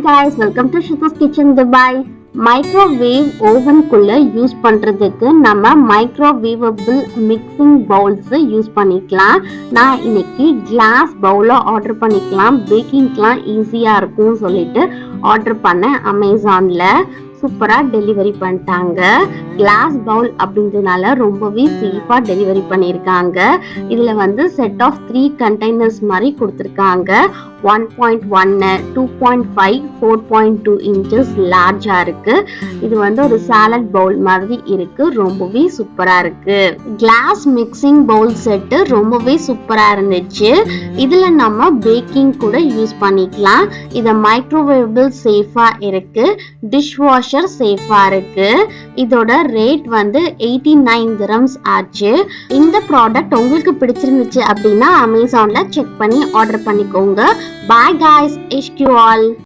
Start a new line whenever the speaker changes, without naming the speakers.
guys, welcome to shruthiskitchendubai. Microwave ஓவனுக்குள்ள use பண்றதுக்கு நம்ம மைக்ரோவேவபிள் மிக்சிங் பவுல்ஸ் யூஸ் பண்ணிக்கலாம். நான் இன்னைக்கு கிளாஸ் பவுல ஆர்டர் பண்ணிக்கலாம், பேக்கிங்லாம் ஈஸியா இருக்கும்னு சொல்லிட்டு ஆர்டர் பண்ணேன். அமேசான்ல சூப்பரா டெலிவரி பண்ணிட்டாங்க. கிளாஸ் பவுல் அப்படின்றதுனால ரொம்பவே சேஃபா டெலிவரி பண்ணியிருக்காங்க. இதுல வந்து செட் ஆஃப் 3 கண்டெய்னர்ஸ் மாதிரி கொடுத்துருக்காங்க. 1.1, 2.5, 4.2 inches லார்ஜா இருக்கு. இது வந்து ஒரு சாலட் பவுல் மாதிரி இருக்கு. ரொம்பவே சூப்பரா இருக்கு. கிளாஸ் மிக்சிங் பவுல் செட்டு ரொம்பவே சூப்பரா இருந்துச்சு. இதுல நம்ம பேக்கிங் கூட யூஸ் பண்ணிக்கலாம். இத மைக்ரோவேவபிள் சேஃபா இருக்கு. டிஷ் வாஷர் சேஃபா இருக்கு. இதோட ரேட் வந்து 89 dirhams ஆச்சு. இந்த ப்ராடக்ட் உங்களுக்கு பிடிச்சிருந்துச்சு அப்படின்னா அமேசான்ல செக் பண்ணி ஆர்டர் பண்ணிக்கோங்க. Bye guys, HQ all.